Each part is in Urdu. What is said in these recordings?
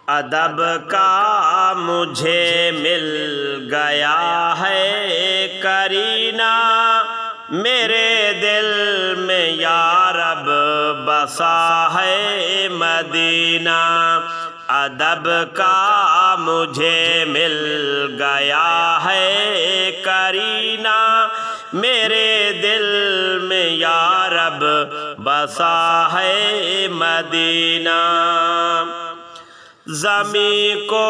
ادب کا مجھے مل گیا ہے کرینہ، میرے دل میں یا رب بسا ہے مدینہ۔ ادب کا مجھے مل گیا ہے کرینہ، میرے دل میں یا رب بسا ہے مدینہ۔ زمین کو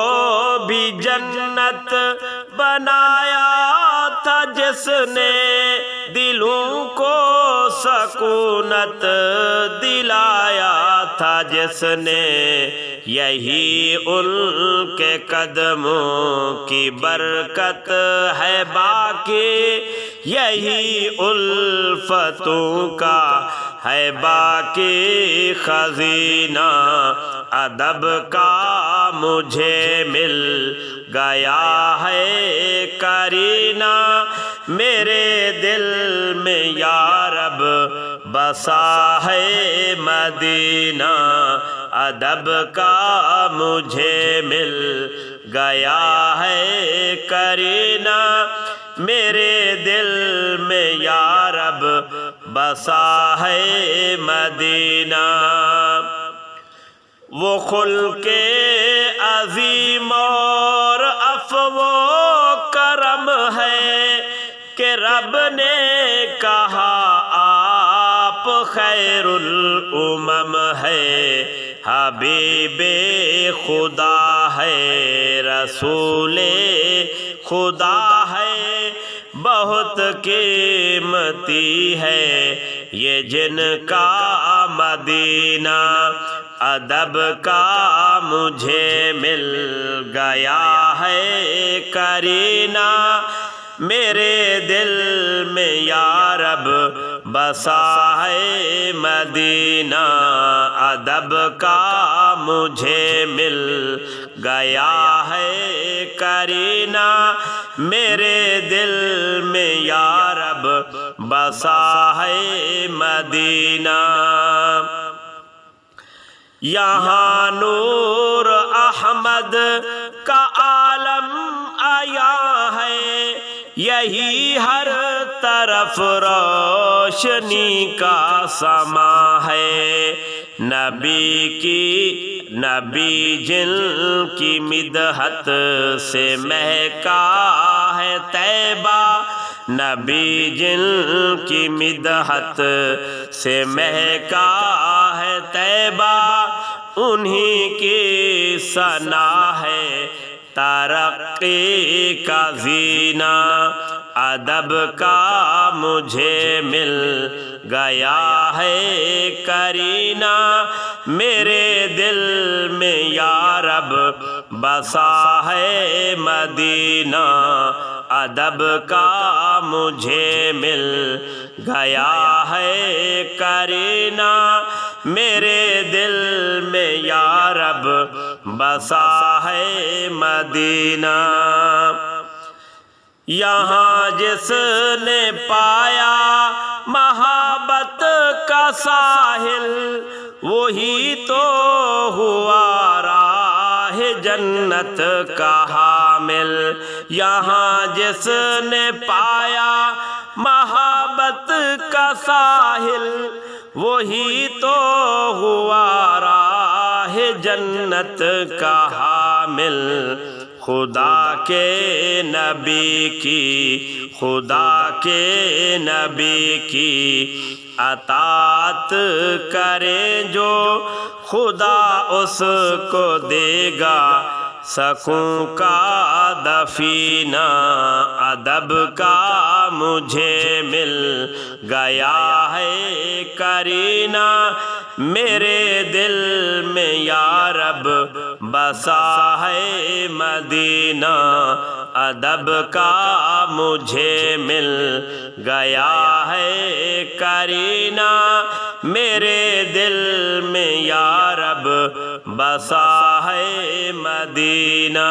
بھی جنت بنایا تھا جس نے، دلوں کو سکونت دلایا تھا جس نے، یہی ان کے قدموں کی برکت ہے باقی، یہی الفتوں کا ہے باقی خزینہ۔ ادب کا مجھے مل گیا ہے کرینہ، میرے دل میں یا رب بسا ہے مدینہ۔ ادب کا مجھے مل گیا ہے کرینہ، میرے دل میں یا رب بسا ہے مدینہ۔ وہ خلق عظیم اور عفو و کرم ہے کہ رب نے کہا آپ خیر الامم ہے، حبیب خدا ہے، رسول خدا ہے، بہت قیمتی ہے یہ جن کا مدینہ۔ ادب کا مجھے مل گیا ہے کرینہ، میرے دل میں یا رب بسا ہے مدینہ۔ ادب کا مجھے مل گیا ہے کرینہ، میرے دل میں یا رب بسا ہے مدینہ۔ یہاں نور احمد کا عالم آیا ہے، یہی ہر طرف روشنی کا سما ہے۔ نبی جن کی مدحت سے مہکا ہے طیبہ، نبی جن کی مدحت سے مہکا ہے طیبہ، انہی کی ثنا ہے ترقی کا زینہ۔ ادب کا مجھے مل گیا ہے کرینہ، میرے دل میں یا رب بسا ہے مدینہ۔ ادب کا مجھے مل گیا ہے کرینہ، میرے دل میں یا رب بسا ہے مدینہ۔ یہاں جس نے پایا محبت کا ساحل، وہی تو ہوا راہ جنت کا حامل۔ یہاں جس نے پایا محبت کا ساحل، وہی تو ہوا راہ جنت کا حامل۔ خدا کے نبی کی اطاعت کریں جو، خدا اس کو دے گا سکوں کا دفینہ۔ ادب کا مجھے مل گیا ہے کرینہ، میرے دل میں یا رب بسا ہے مدینہ۔ ادب کا مجھے مل گیا ہے کرینہ، میرے دل میں یا رب بسا ہے مدینہ۔